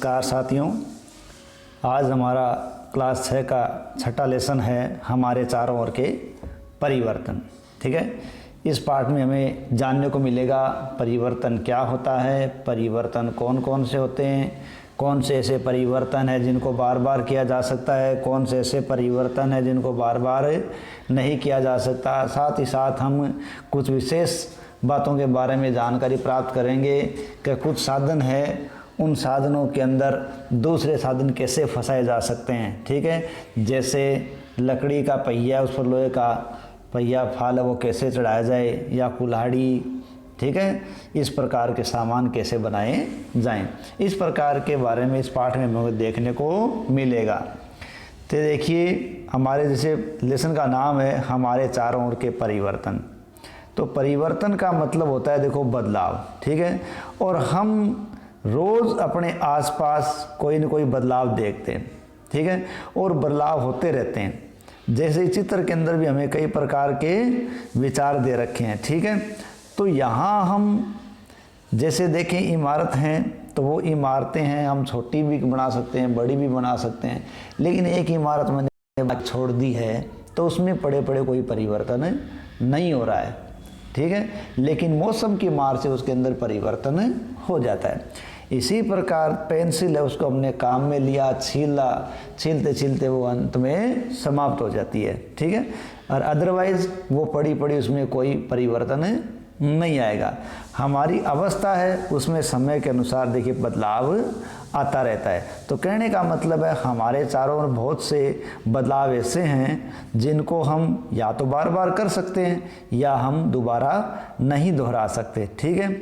नमस्कार साथियों, आज हमारा क्लास 6 का छठा लेसन है हमारे चारों ओर के परिवर्तन। ठीक है, इस पार्ट में हमें जानने को मिलेगा परिवर्तन क्या होता है, परिवर्तन कौन कौन से होते हैं, कौन से ऐसे परिवर्तन है जिनको बार बार किया जा सकता है, कौन से ऐसे परिवर्तन है जिनको बार बार नहीं किया जा सकता। साथ ही साथ हम कुछ विशेष बातों के बारे में जानकारी प्राप्त करेंगे कि कुछ साधन है, उन साधनों के अंदर दूसरे साधन कैसे फंसाए जा सकते हैं। ठीक है, जैसे लकड़ी का पहिया, उस पर लोहे का पहिया फाल है वो कैसे चढ़ाया जाए, या कुल्हाड़ी। ठीक है, इस प्रकार के सामान कैसे बनाए जाएं, इस प्रकार के बारे में इस पाठ में हमें देखने को मिलेगा। तो देखिए, हमारे जैसे लेसन का नाम है हमारे चारों ओर के परिवर्तन। तो परिवर्तन का मतलब होता है देखो बदलाव। ठीक है, और हम रोज़ अपने आसपास कोई न कोई बदलाव देखते हैं। ठीक है, और बदलाव होते रहते हैं। जैसे चित्र के अंदर भी हमें कई प्रकार के विचार दे रखे हैं। ठीक है, तो यहाँ हम जैसे देखें इमारत हैं, तो वो इमारतें हैं, हम छोटी भी बना सकते हैं, बड़ी भी बना सकते हैं। लेकिन एक इमारत मैंने छोड़ दी है तो उसमें पड़े पड़े कोई परिवर्तन नहीं हो रहा है। ठीक है, लेकिन मौसम की मार से उसके अंदर परिवर्तन हो जाता है। इसी प्रकार पेंसिल है, उसको हमने काम में लिया, छीला, छीलते छीलते वो अंत में समाप्त हो जाती है। ठीक है, और अदरवाइज वो पड़ी पड़ी उसमें कोई परिवर्तन नहीं आएगा। हमारी अवस्था है उसमें समय के अनुसार देखिए बदलाव आता रहता है। तो कहने का मतलब है हमारे चारों ओर बहुत से बदलाव ऐसे हैं जिनको हम या तो बार बार कर सकते हैं या हम दोबारा नहीं दोहरा सकते। ठीक है,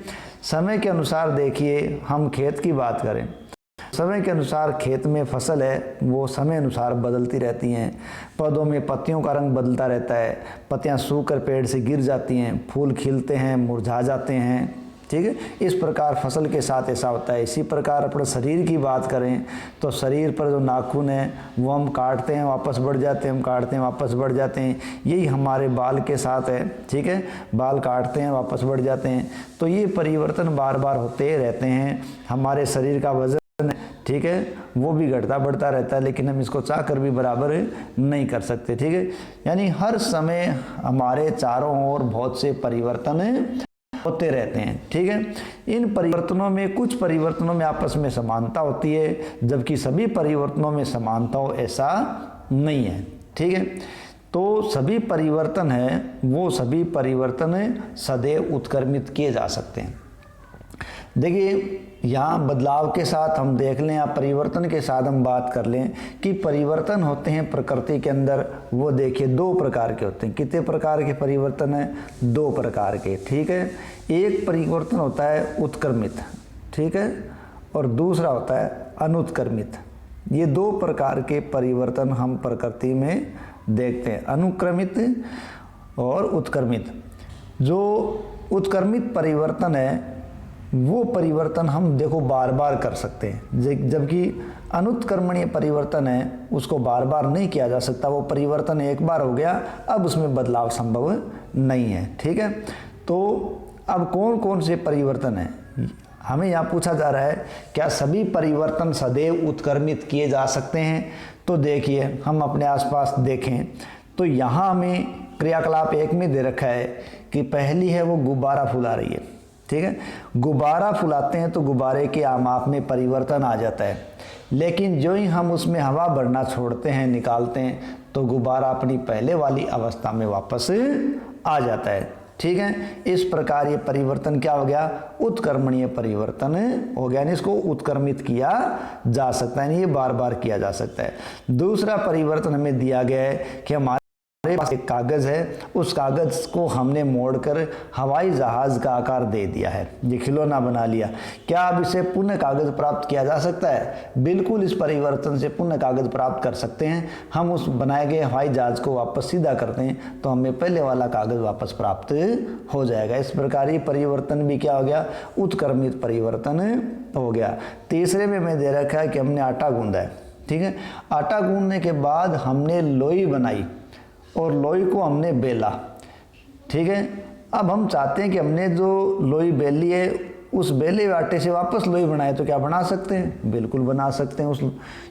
समय के अनुसार देखिए, हम खेत की बात करें, समय के अनुसार खेत में फसल है वो समय अनुसार बदलती रहती हैं। पौधों में पत्तियों का रंग बदलता रहता है, पत्तियां सूखकर पेड़ से गिर जाती हैं, फूल खिलते हैं, मुरझा जाते हैं। ठीक है, इस प्रकार फसल के साथ ऐसा होता है। इसी प्रकार अपने शरीर की बात करें तो शरीर पर जो नाखून है वो हम काटते हैं वापस बढ़ जाते हैं, हम काटते हैं वापस बढ़ जाते हैं। यही हमारे बाल के साथ है। ठीक है, बाल काटते हैं वापस बढ़ जाते हैं। तो ये परिवर्तन बार बार होते रहते हैं। हमारे शरीर का वजन, ठीक है, वो भी घटता बढ़ता रहता है, लेकिन हम इसको चाह कर भी बराबर नहीं कर सकते। ठीक है, यानी हर समय हमारे चारों ओर बहुत से परिवर्तन होते रहते हैं। ठीक है, इन परिवर्तनों में कुछ परिवर्तनों में आपस में समानता होती है, जबकि सभी परिवर्तनों में समानता हो ऐसा नहीं है। ठीक है, तो सभी परिवर्तन है वो सभी परिवर्तन सदैव उत्क्रमित किए जा सकते हैं। देखिए, यहाँ बदलाव के साथ हम देख लें या परिवर्तन के साथ हम बात कर लें कि परिवर्तन होते हैं प्रकृति के अंदर, वो देखिए दो प्रकार के होते हैं। कितने प्रकार के परिवर्तन हैं? दो प्रकार के। ठीक है, एक परिवर्तन होता है उत्क्रमित, ठीक है, और दूसरा होता है अनुत्क्रमित। ये दो प्रकार के परिवर्तन हम प्रकृति में देखते हैं, अनुक्रमित और उत्क्रमित। जो उत्क्रमित परिवर्तन है वो परिवर्तन हम देखो बार बार कर सकते हैं, जबकि अनुत्क्रमणीय परिवर्तन है उसको बार बार नहीं किया जा सकता। वो परिवर्तन एक बार हो गया, अब उसमें बदलाव संभव नहीं है। ठीक है, तो अब कौन कौन से परिवर्तन हैं हमें यहाँ पूछा जा रहा है, क्या सभी परिवर्तन सदैव उत्क्रमित किए जा सकते हैं? तो देखिए, हम अपने आसपास देखें तो यहाँ हमें क्रियाकलाप एक में दे रखा है कि पहली है वो गुब्बारा फुला रही है। ठीक है, गुब्बारा फुलाते हैं तो गुब्बारे के आमाप में परिवर्तन आ जाता है, लेकिन जो ही हम उसमें हवा भरना छोड़ते हैं, निकालते हैं, तो गुब्बारा अपनी पहले वाली अवस्था में वापस आ जाता है। ठीक है, इस प्रकार ये परिवर्तन क्या हो गया? उत्क्रमणीय परिवर्तन हो गया। इसको उत्क्रमित किया जा सकता है, ये बार बार किया जा सकता है। दूसरा परिवर्तन हमें दिया गया है कि हमारे पास एक कागज है, उस कागज को हमने मोड़कर हवाई जहाज का आकार दे दिया है, ये खिलौना बना लिया। क्या अब इसे पुनः कागज प्राप्त किया जा सकता है? बिल्कुल, इस परिवर्तन से पुनः कागज प्राप्त कर सकते हैं। हम उस बनाए गए हवाई जहाज को वापस सीधा करते हैं तो हमें पहले वाला कागज वापस प्राप्त हो जाएगा। इस प्रकार ये परिवर्तन भी क्या हो गया? उत्क्रमित परिवर्तन हो गया। तीसरे में मैं दे रखा है कि हमने आटा गूंदा है। ठीक है, आटा गूंदने के बाद हमने लोई बनाई और लोई को हमने बेला। ठीक है, अब हम चाहते हैं कि हमने जो लोई बेली है उस बेले हुए आटे से वापस लोई बनाए तो क्या बना सकते हैं? बिल्कुल बना सकते हैं। उस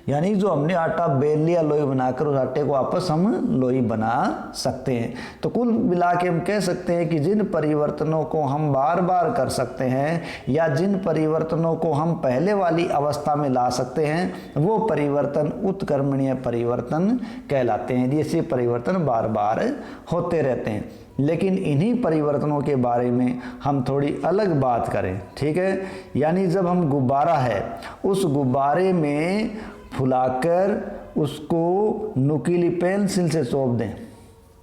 यानी जो हमने आटा बेल लिया लोई बनाकर, उस आटे को वापस हम लोई बना सकते हैं। तो कुल मिला के हम कह सकते हैं कि जिन परिवर्तनों को हम बार बार कर सकते हैं या जिन परिवर्तनों को हम पहले वाली अवस्था में ला सकते हैं वो परिवर्तन उत्क्रमणीय परिवर्तन कहलाते हैं। ऐसे परिवर्तन बार बार होते रहते हैं। लेकिन इन्हीं परिवर्तनों के बारे में हम थोड़ी अलग बात करें, ठीक है। यानी जब हम गुब्बारा है, उस गुब्बारे में फुलाकर उसको नुकीली पेंसिल से चोप दें,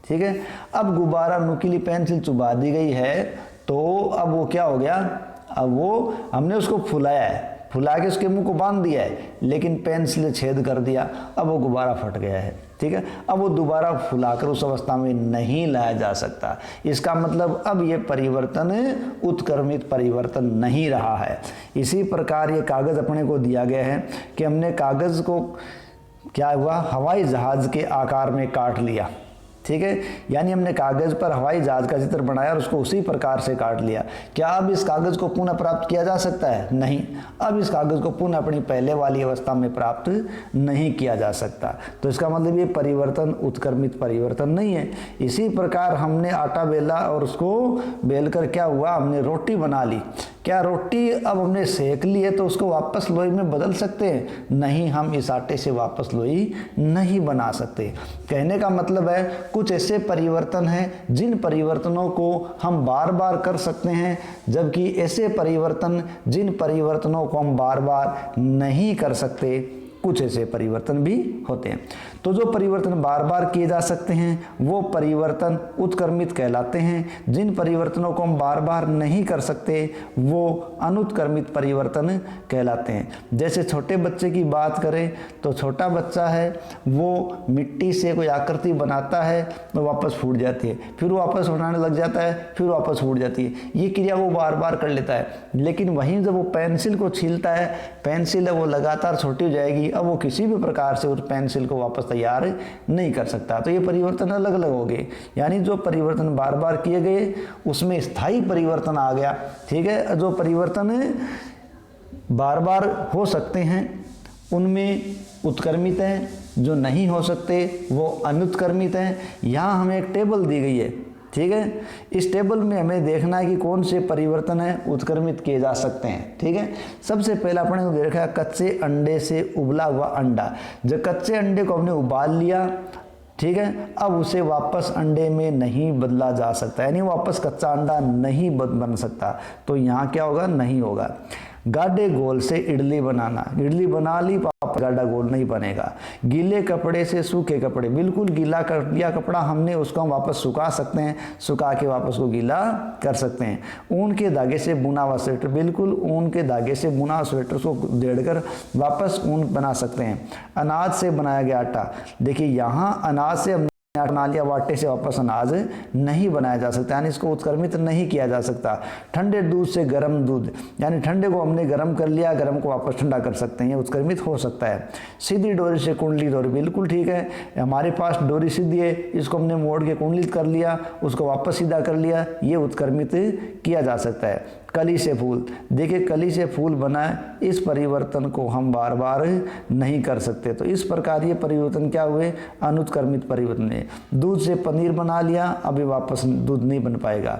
ठीक है। अब गुब्बारा नुकीली पेंसिल चुभा दी गई है तो अब वो क्या हो गया? अब वो हमने उसको फुलाया है, फुला के उसके मुंह को बांध दिया है, लेकिन पेंसिल ने छेद कर दिया, अब वो गुब्बारा फट गया है, ठीक है। अब वो दोबारा फुलाकर उस अवस्था में नहीं लाया जा सकता। इसका मतलब अब ये परिवर्तन उत्क्रमित परिवर्तन नहीं रहा है। इसी प्रकार ये कागज़ अपने को दिया गया है कि हमने कागज़ को क्या हुआ? हवाई जहाज़ के आकार में काट लिया, ठीक है। यानी हमने कागज़ पर हवाई जहाज़ का चित्र बनाया और उसको उसी प्रकार से काट लिया। क्या अब इस कागज़ को पुनः प्राप्त किया जा सकता है? नहीं। अब इस कागज़ को पुनः अपनी पहले वाली अवस्था में प्राप्त नहीं किया जा सकता। तो इसका मतलब ये परिवर्तन उत्क्रमित परिवर्तन नहीं है। इसी प्रकार हमने आटा बेला और उसको बेलकर क्या हुआ? हमने रोटी बना ली। क्या रोटी अब हमने सेक ली है तो उसको वापस लोई में बदल सकते हैं? नहीं, हम इस आटे से वापस लोई नहीं बना सकते। कहने का मतलब है कुछ ऐसे परिवर्तन हैं जिन परिवर्तनों को हम बार बार कर सकते हैं, जबकि ऐसे परिवर्तन जिन परिवर्तनों को हम बार बार नहीं कर सकते, कुछ ऐसे परिवर्तन भी होते हैं। तो जो परिवर्तन बार बार किए जा सकते हैं वो परिवर्तन उत्क्रमित कहलाते हैं। जिन परिवर्तनों को हम बार बार नहीं कर सकते वो अनुत्क्रमित परिवर्तन कहलाते हैं। जैसे छोटे बच्चे की बात करें तो छोटा बच्चा है, वो मिट्टी से कोई आकृति बनाता है तो वापस फूट जाती है, फिर वो वापस बनाने लग जाता है, फिर वापस फूट जाती है। ये क्रिया वो बार बार कर लेता है। लेकिन वहीं जब वो पेंसिल को छीलता है, पेंसिल है वो लगातार छोटी हो जाएगी, अब वो किसी भी प्रकार से उस पेंसिल को वापस तैयार नहीं कर सकता। तो ये परिवर्तन अलग अलग हो गए। यानी जो परिवर्तन बार बार किए गए उसमें स्थायी परिवर्तन आ गया, ठीक है। जो परिवर्तन बार बार हो सकते हैं उनमें उत्क्रमित हैं, जो नहीं हो सकते वो अनुत्क्रमित हैं। यहाँ हमें एक टेबल दी गई है, ठीक है। इस टेबल में हमें देखना है कि कौन से परिवर्तन है उत्क्रमित किए जा सकते हैं, ठीक है। सबसे पहला अपने को देखा है कच्चे अंडे से उबला हुआ अंडा। जब कच्चे अंडे को हमने उबाल लिया, ठीक है, अब उसे वापस अंडे में नहीं बदला जा सकता, यानी वापस कच्चा अंडा नहीं बन सकता। तो यहाँ क्या होगा? नहीं होगा। गाढ़े गोल से इडली बनाना, इडली बना ली पापा, गाढ़ा गोल नहीं बनेगा। गीले कपड़े से सूखे कपड़े, बिल्कुल गीला कर दिया कपड़ा हमने, उसको हम वापस सुखा सकते हैं, सुखा के वापस को गीला कर सकते हैं। ऊन के धागे से बुना हुआ स्वेटर, बिल्कुल ऊन के धागे से बुना हुआ स्वेटर को देड़कर वापस ऊन बना सकते हैं। अनाज से बनाया गया आटा, देखिए यहाँ अनाज से बना लिया, आटे से वापस अनाज नहीं बनाया जा सकता, यानी इसको उत्क्रमित नहीं किया जा सकता। ठंडे दूध से गर्म दूध, यानी ठंडे को हमने गर्म कर लिया, गर्म को वापस ठंडा कर सकते हैं, ये उत्क्रमित हो सकता है। सीधी डोरी से कुंडली डोरी, बिल्कुल ठीक है, हमारे पास डोरी सीधी है, इसको हमने मोड़ के कुंडलित कर लिया, उसको वापस सीधा कर लिया, ये उत्क्रमित किया जा सकता है। कली से फूल, देखिए कली से फूल बनाए, इस परिवर्तन को हम बार बार नहीं कर सकते। तो इस प्रकार ये परिवर्तन क्या हुए? अनुत्क्रमित परिवर्तन है। दूध से पनीर बना लिया, अभी वापस दूध नहीं बन पाएगा।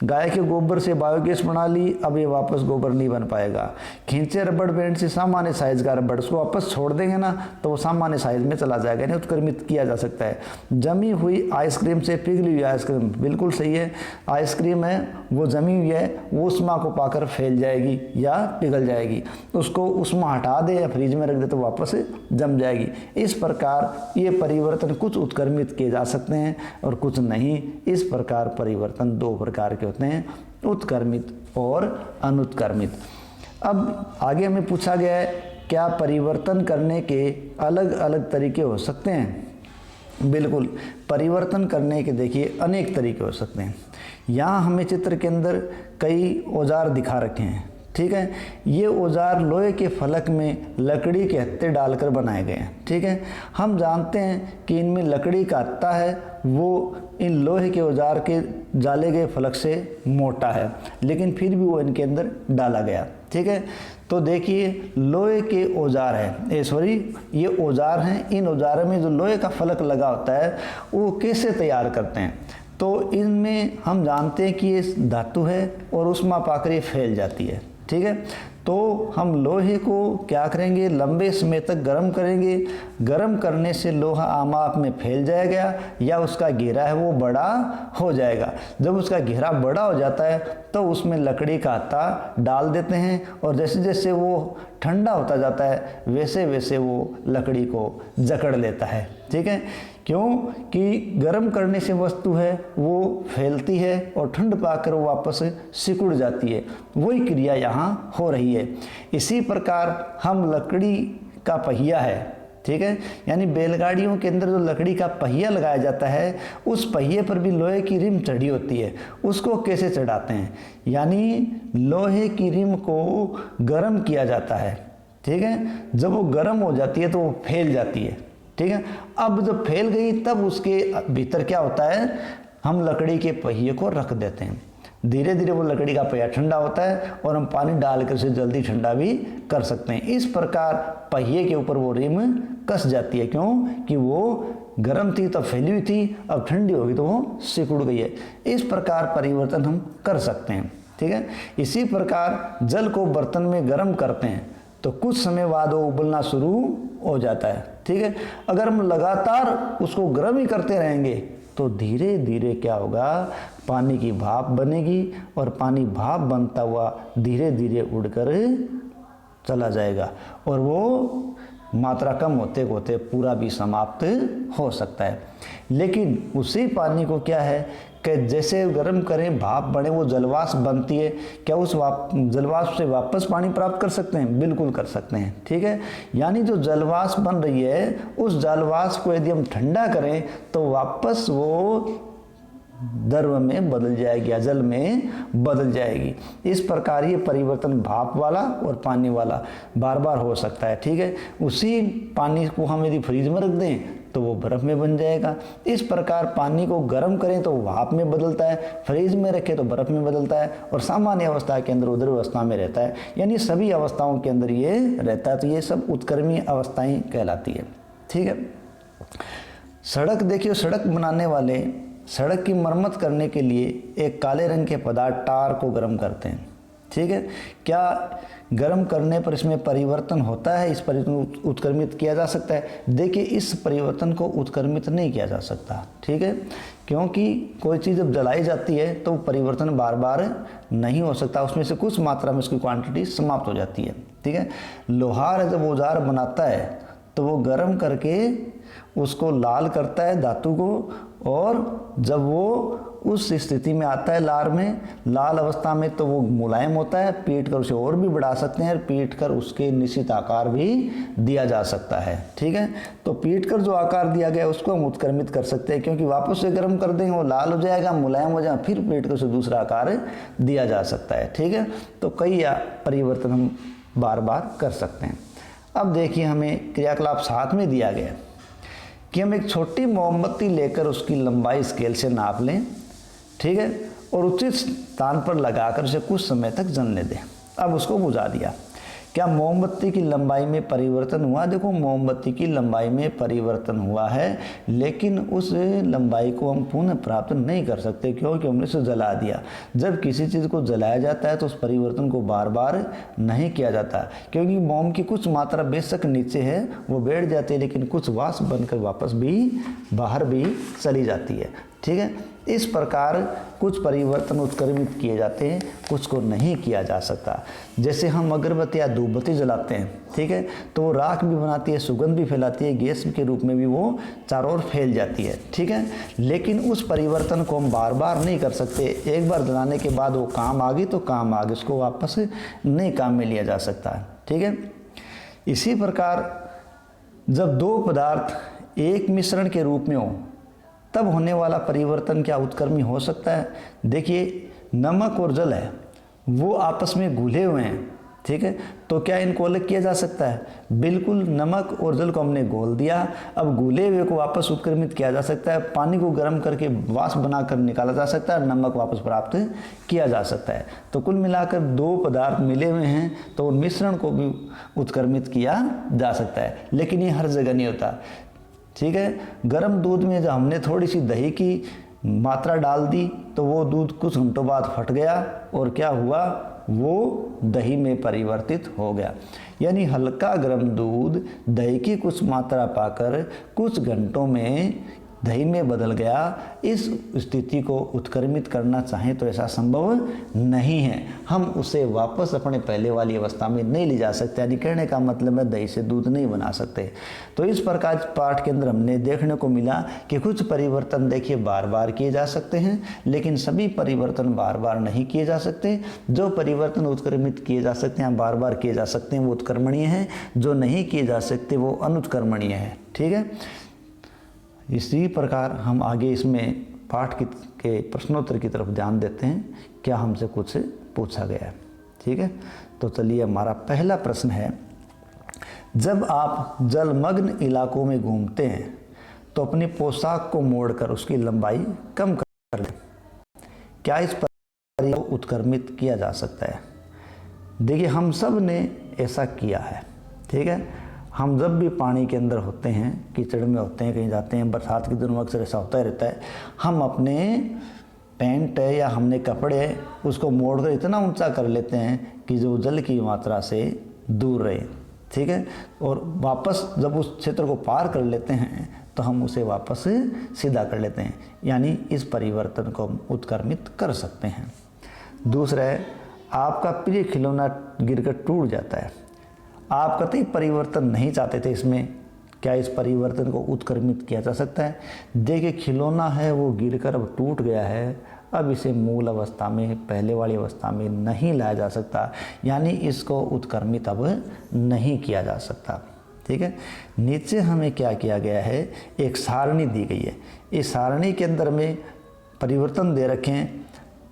गाय के गोबर से बायोगैस बना ली, अब ये वापस गोबर नहीं बन पाएगा। खींचे रबड़ बैंड से सामान्य साइज का रबड़, उसको वापस छोड़ देंगे ना तो वो सामान्य साइज में चला जाएगा, यानी उत्क्रमित किया जा सकता है। जमी हुई आइसक्रीम से पिघली हुई आइसक्रीम, बिल्कुल सही है, आइसक्रीम है वो जमी हुई है, वो उष्मा को पाकर फैल जाएगी या पिघल जाएगी, उसको उष्मा हटा दे या फ्रिज में रख दे तो वापस जम जाएगी। इस प्रकार ये परिवर्तन कुछ उत्क्रमित किए जा सकते हैं और कुछ नहीं। इस प्रकार परिवर्तन दो प्रकार के होते हैं, उत्क्रमित और अनुत्क्रमित। अब आगे हमें पूछा गया है क्या परिवर्तन करने के अलग अलग तरीके हो सकते हैं? बिल्कुल, परिवर्तन करने के देखिए अनेक तरीके हो सकते हैं। यहाँ हमें चित्र के अंदर कई औजार दिखा रखे हैं, ठीक है। ये औजार लोहे के फलक में लकड़ी के हत्थे डालकर बनाए गए हैं, ठीक है। हम जानते हैं कि इनमें लकड़ी का हत्था है वो इन लोहे के औजार के डाले गए फलक से मोटा है, लेकिन फिर भी वो इनके अंदर डाला गया, ठीक है। तो देखिए लोहे के औजार है, ये औजार हैं। इन औजारों में जो लोहे का फलक लगा होता है वो कैसे तैयार करते हैं, तो इनमें हम जानते हैं कि ये धातु है और उष्मा पाकर ये फैल जाती है, ठीक है। तो हम लोहे को क्या करेंगे, लंबे समय तक गर्म करेंगे। गर्म करने से लोहा आमाप में फैल जाएगा या उसका घेरा है वो बड़ा हो जाएगा। जब उसका घेरा बड़ा हो जाता है तो उसमें लकड़ी का हत्था डाल देते हैं और जैसे जैसे वो ठंडा होता जाता है वैसे वैसे वो लकड़ी को जकड़ लेता है, ठीक है। क्यों कि गर्म करने से वस्तु है वो फैलती है और ठंड पाकर वो वापस सिकुड़ जाती है, वही क्रिया यहाँ हो रही है। इसी प्रकार हम लकड़ी का पहिया है, ठीक है, यानी बैलगाड़ियों के अंदर जो लकड़ी का पहिया लगाया जाता है उस पहिए पर भी लोहे की रिम चढ़ी होती है। उसको कैसे चढ़ाते हैं, यानी लोहे की रिम को गर्म किया जाता है, ठीक है। जब वो गर्म हो जाती है तो वो फैल जाती है, ठीक है। अब जब फैल गई तब उसके भीतर क्या होता है, हम लकड़ी के पहिए को रख देते हैं। धीरे धीरे वो लकड़ी का पहिया ठंडा होता है और हम पानी डालकर उसे जल्दी ठंडा भी कर सकते हैं। इस प्रकार पहिए के ऊपर वो रिम कस जाती है, क्यों कि वो गर्म थी तब फैली हुई थी, अब ठंडी होगी तो वो सिकुड़ गई है। इस प्रकार परिवर्तन हम कर सकते हैं, ठीक है। इसी प्रकार जल को बर्तन में गर्म करते हैं तो कुछ समय बाद वो उबलना शुरू हो जाता है, ठीक है। अगर हम लगातार उसको गर्म ही करते रहेंगे तो धीरे धीरे क्या होगा, पानी की भाप बनेगी और पानी भाप बनता हुआ धीरे धीरे उड़कर चला जाएगा और वो मात्रा कम होते होते पूरा भी समाप्त हो सकता है। लेकिन उसी पानी को क्या है कि जैसे गर्म करें भाप बने वो जलवाष्प बनती है, क्या उस जलवाष्प से वापस पानी प्राप्त कर सकते हैं, बिल्कुल कर सकते हैं, ठीक है। यानी जो जलवाष्प बन रही है उस जलवाष्प को यदि हम ठंडा करें तो वापस वो द्रव में बदल जाएगी या जल में बदल जाएगी। इस प्रकार ये परिवर्तन भाप वाला और पानी वाला बार बार हो सकता है, ठीक है। उसी पानी को हम यदि फ्रीज में रख दें तो वो बर्फ में बन जाएगा। इस प्रकार पानी को गर्म करें तो भाप में बदलता है, फ्रीज में रखें तो बर्फ में बदलता है और सामान्य अवस्था के अंदर उद्र अवस्था में रहता है, यानी सभी अवस्थाओं के अंदर ये रहता है। तो ये सब उत्क्रमी अवस्थाएं कहलाती है, ठीक है। सड़क देखिए, सड़क बनाने वाले सड़क की मरम्मत करने के लिए एक काले रंग के पदार्थ टार को गर्म करते हैं, ठीक है। क्या गर्म करने पर इसमें परिवर्तन होता है, इस परिवर्तन को उत्क्रमित किया जा सकता है? देखिए इस परिवर्तन को उत्क्रमित नहीं किया जा सकता, ठीक है, क्योंकि कोई चीज़ जब जलाई जाती है तो परिवर्तन बार बार नहीं हो सकता, उसमें से कुछ मात्रा में उसकी क्वांटिटी समाप्त हो जाती है, ठीक है। लोहार जब औजार बनाता है तो वो गर्म करके उसको लाल करता है धातु को, और जब वो उस स्थिति में आता है लाल अवस्था में तो वो मुलायम होता है, पीट कर उसे और भी बढ़ा सकते हैं, पीट कर उसके निश्चित आकार भी दिया जा सकता है, ठीक है। तो पीट कर जो आकार दिया गया उसको हम उत्क्रमित कर सकते हैं, क्योंकि वापस से गर्म कर देंगे वो लाल हो जाएगा, मुलायम हो जाएगा, फिर पीट कर उसे दूसरा आकार दिया जा सकता है, ठीक है। तो कई परिवर्तन हम बार बार कर सकते हैं। अब देखिए हमें क्रियाकलाप 7 में दिया गया कि हम एक छोटी मोमबत्ती लेकर उसकी लंबाई स्केल से नाप लें, ठीक है, और उचित स्थान पर लगाकर उसे कुछ समय तक जलने दें। अब उसको बुझा दिया, क्या मोमबत्ती की लंबाई में परिवर्तन हुआ? देखो मोमबत्ती की लंबाई में परिवर्तन हुआ है, लेकिन उस लंबाई को हम पुनः प्राप्त नहीं कर सकते, क्योंकि हमने उसे जला दिया। जब किसी चीज़ को जलाया जाता है तो उस परिवर्तन को बार बार नहीं किया जाता, क्योंकि मोम की कुछ मात्रा बेशक नीचे है वो बैठ जाती है, लेकिन कुछ वाष्प बनकर वापस भी बाहर भी चली जाती है, ठीक है। इस प्रकार कुछ परिवर्तन उत्क्रमित किए जाते हैं, कुछ को नहीं किया जा सकता। जैसे हम अगरबत्ती या धूपबत्ती जलाते हैं, ठीक है, तो वो राख भी बनाती है, सुगंध भी फैलाती है, गैस के रूप में भी वो चारों ओर फैल जाती है, ठीक है। लेकिन उस परिवर्तन को हम बार बार नहीं कर सकते। एक बार जलाने के बाद वो काम आ गई तो काम आ गई, उसको वापस नहीं काम में लिया जा सकता, ठीक है। इसी प्रकार जब दो पदार्थ एक मिश्रण के रूप में हो तब होने वाला परिवर्तन क्या उत्क्रमी हो सकता है? देखिए नमक और जल है, वो आपस में घुले हुए हैं, ठीक है। तो क्या इनको अलग किया जा सकता है? बिल्कुल। नमक और जल को हमने घोल दिया, अब घुले हुए को वापस उत्क्रमित किया जा सकता है, पानी को गर्म करके वाष्प बनाकर निकाला जा सकता है, नमक वापस प्राप्त किया जा सकता है। तो कुल मिलाकर दो पदार्थ मिले हुए हैं तो उन मिश्रण को भी उत्क्रमित किया जा सकता है, लेकिन ये हर जगह नहीं होता, ठीक है। गर्म दूध में जब हमने थोड़ी सी दही की मात्रा डाल दी तो वो दूध कुछ घंटों बाद फट गया और क्या हुआ, वो दही में परिवर्तित हो गया। यानी हल्का गर्म दूध दही की कुछ मात्रा पाकर कुछ घंटों में दही में बदल गया। इस स्थिति को उत्क्रमित करना चाहें तो ऐसा संभव नहीं है, हम उसे वापस अपने पहले वाली अवस्था में नहीं ले जा सकते। यानी कहने का मतलब है दही से दूध नहीं बना सकते। तो इस प्रकार पाठ के अंदर हमने देखने को मिला कि कुछ परिवर्तन देखिए बार बार किए जा सकते हैं, लेकिन सभी परिवर्तन बार बार नहीं किए जा सकते। जो परिवर्तन उत्क्रमित किए जा सकते हैं, बार बार किए जा सकते हैं, वो उत्क्रमणीय हैं, जो नहीं किए जा सकते वो अनुत्क्रमणीय है, ठीक है। इसी प्रकार हम आगे इसमें पाठ के प्रश्नोत्तर की तरफ ध्यान देते हैं, क्या हमसे कुछ पूछा गया है, ठीक है। तो चलिए, हमारा पहला प्रश्न है, जब आप जलमग्न इलाकों में घूमते हैं तो अपनी पोशाक को मोड़कर उसकी लंबाई कम कर दें, क्या इस पर उत्क्रमित किया जा सकता है? देखिए, हम सब ने ऐसा किया है, ठीक है। हम जब भी पानी के अंदर होते हैं, कीचड़ में होते हैं, कहीं जाते हैं, बरसात के दिनों में अक्सर ऐसा होता ही रहता है, हम अपने पैंट है या हमने कपड़े है उसको मोड़कर इतना ऊंचा कर लेते हैं कि जो जल की मात्रा से दूर रहे, ठीक है। और वापस जब उस क्षेत्र को पार कर लेते हैं तो हम उसे वापस सीधा कर लेते हैं, यानी इस परिवर्तन को हम उत्क्रमित कर सकते हैं। दूसरा है, आपका प्रिय खिलौना गिरकर टूट जाता है, आप कतई परिवर्तन नहीं चाहते थे इसमें, क्या इस परिवर्तन को उत्क्रमित किया जा सकता है? देखिए, खिलौना है वो गिरकर अब टूट गया है, अब इसे मूल अवस्था में, पहले वाली अवस्था में नहीं लाया जा सकता, यानी इसको उत्क्रमित अब नहीं किया जा सकता, ठीक है। नीचे हमें क्या किया गया है, एक सारणी दी गई है, इस सारणी के अंदर में परिवर्तन दे रखे हैं,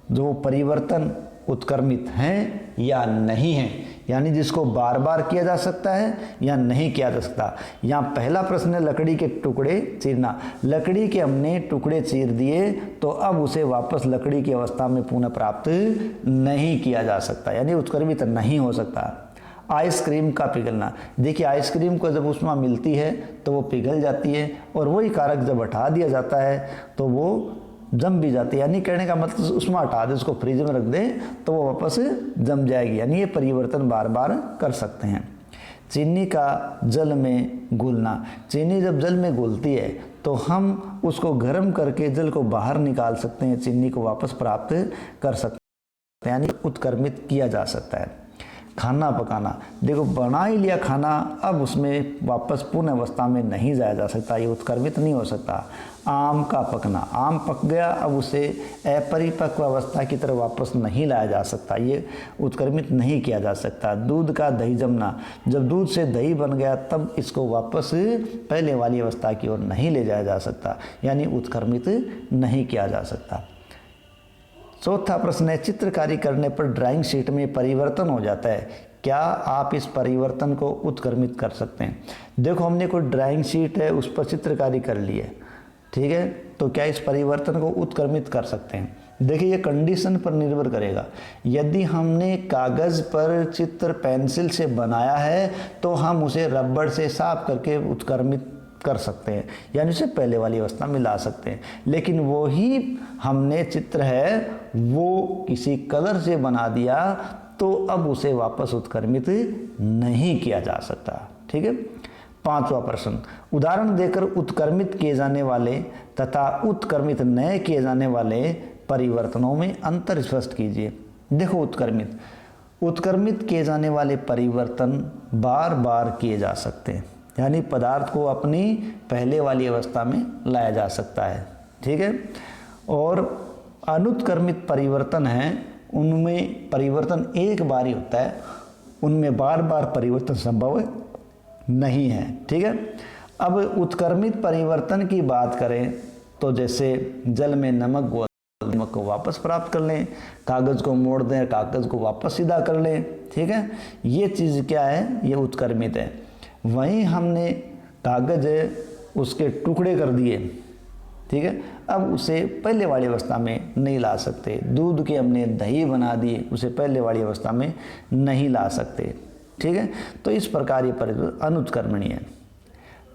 जो परिवर्तन उत्क्रमित हैं या नहीं हैं, यानी जिसको बार बार किया जा सकता है या नहीं किया जा सकता। यहाँ पहला प्रश्न है लकड़ी के टुकड़े चीरना, लकड़ी के हमने टुकड़े चीर दिए तो अब उसे वापस लकड़ी की अवस्था में पुनः प्राप्त नहीं किया जा सकता, यानी उत्क्रमित नहीं हो सकता। आइसक्रीम का पिघलना, देखिए आइसक्रीम को जब ऊष्मा मिलती है तो वो पिघल जाती है और वही कारक जब हटा दिया जाता है तो वो जम भी जाती है, यानी कहने का मतलब उसमें हटा दे, उसको फ्रिज में रख दे तो वो वापस जम जाएगी, यानी ये परिवर्तन बार बार कर सकते हैं। चीनी का जल में घुलना, चीनी जब जल में घुलती है तो हम उसको गर्म करके जल को बाहर निकाल सकते हैं, चीनी को वापस प्राप्त कर सकते हैं, यानी उत्क्रमित किया जा सकता है। खाना पकाना, देखो बना ही लिया खाना, अब उसमें वापस पूर्ण अवस्था में नहीं जाया जा सकता, ये उत्क्रमित नहीं हो सकता। आम का पकना, आम पक गया, अब उसे अपरिपक्व अवस्था की तरफ वापस नहीं लाया जा सकता, ये उत्क्रमित नहीं किया जा सकता। दूध का दही जमना, जब दूध से दही बन गया तब इसको वापस पहले वाली अवस्था की ओर नहीं ले जाया जा सकता, यानी उत्क्रमित नहीं किया जा सकता। चौथा प्रश्न है, चित्रकारी करने पर ड्राइंग शीट में परिवर्तन हो जाता है, क्या आप इस परिवर्तन को उत्क्रमित कर सकते हैं? देखो, हमने कोई ड्राइंग शीट है उस पर चित्रकारी कर ली है, ठीक है, तो क्या इस परिवर्तन को उत्क्रमित कर सकते हैं? देखिए, ये कंडीशन पर निर्भर करेगा। यदि हमने कागज़ पर चित्र पेंसिल से बनाया है तो हम उसे रबड़ से साफ करके उत्क्रमित कर सकते हैं, यानी उसे पहले वाली अवस्था में ला सकते हैं। लेकिन वो ही हमने चित्र है वो किसी कलर से बना दिया तो अब उसे वापस उत्क्रमित नहीं किया जा सकता, ठीक है। पांचवा प्रश्न, उदाहरण देकर उत्क्रमित किए जाने वाले तथा उत्क्रमित न किए जाने वाले परिवर्तनों में अंतर स्पष्ट कीजिए। देखो, उत्क्रमित किए जाने वाले परिवर्तन बार बार किए जा सकते हैं, यानी पदार्थ को अपनी पहले वाली अवस्था में लाया जा सकता है, ठीक है। और अनुत्क्रमित परिवर्तन हैं, उनमें परिवर्तन एक बार ही होता है, उनमें बार बार परिवर्तन संभव नहीं है, ठीक है। अब उत्क्रमित परिवर्तन की बात करें तो जैसे जल में नमक घोल, नमक को वापस प्राप्त कर लें, कागज़ को मोड़ दें, कागज़ को वापस सीधा कर लें। ठीक है, ये चीज़ क्या है, ये उत्क्रमित है। वहीं हमने कागज़ है उसके टुकड़े कर दिए, ठीक है, अब उसे पहले वाली अवस्था में नहीं ला सकते। दूध के हमने दही बना दिए, उसे पहले वाली अवस्था में नहीं ला सकते। ठीक है, तो इस प्रकार ये परिवर्तन अनुत्क्रमणीय है।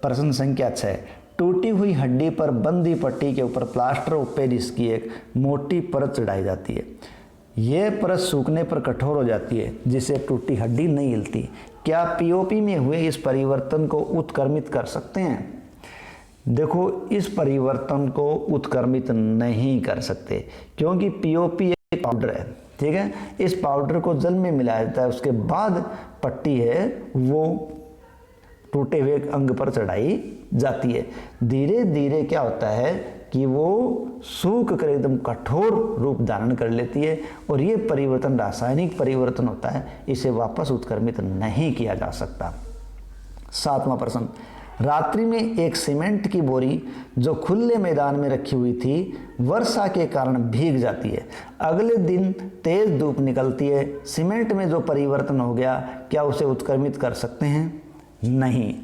प्रश्न संख्या 6, टूटी हुई हड्डी पर बंधी पट्टी के ऊपर प्लास्टर ऑफ पेरिस की एक मोटी परत चढ़ाई जाती है। यह परत सूखने पर कठोर हो जाती है, जिससे टूटी हड्डी नहीं हिलती। क्या पीओपी में हुए इस परिवर्तन को उत्क्रमित कर सकते हैं? देखो, इस परिवर्तन को उत्क्रमित नहीं कर सकते, क्योंकि पीओपी एक पाउडर है। ठीक है, इस पाउडर को जल में मिलाया जाता है, उसके बाद पट्टी है वो टूटे हुए अंग पर चढ़ाई जाती है। धीरे धीरे क्या होता है कि वो सूख कर एकदम कठोर रूप धारण कर लेती है, और ये परिवर्तन रासायनिक परिवर्तन होता है, इसे वापस उत्क्रमित नहीं किया जा सकता। 7वां प्रश्न, रात्रि में एक सीमेंट की बोरी जो खुले मैदान में रखी हुई थी वर्षा के कारण भीग जाती है। अगले दिन तेज धूप निकलती है। सीमेंट में जो परिवर्तन हो गया, क्या उसे उत्क्रमित कर सकते हैं? नहीं,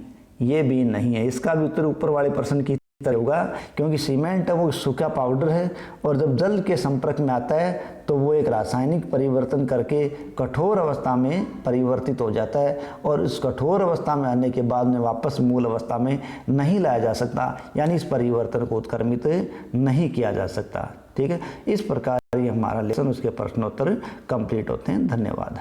ये भी नहीं है। इसका भी उत्तर ऊपर वाले प्रश्न की तरह होगा, क्योंकि सीमेंट है वो सूखा पाउडर है, और जब जल के संपर्क में आता है तो वो एक रासायनिक परिवर्तन करके कठोर अवस्था में परिवर्तित हो जाता है, और इस कठोर अवस्था में आने के बाद में वापस मूल अवस्था में नहीं लाया जा सकता, यानी इस परिवर्तन को उत्क्रमित नहीं किया जा सकता। ठीक है, इस प्रकार ये हमारा लेसन उसके प्रश्नोत्तर कंप्लीट होते हैं। धन्यवाद।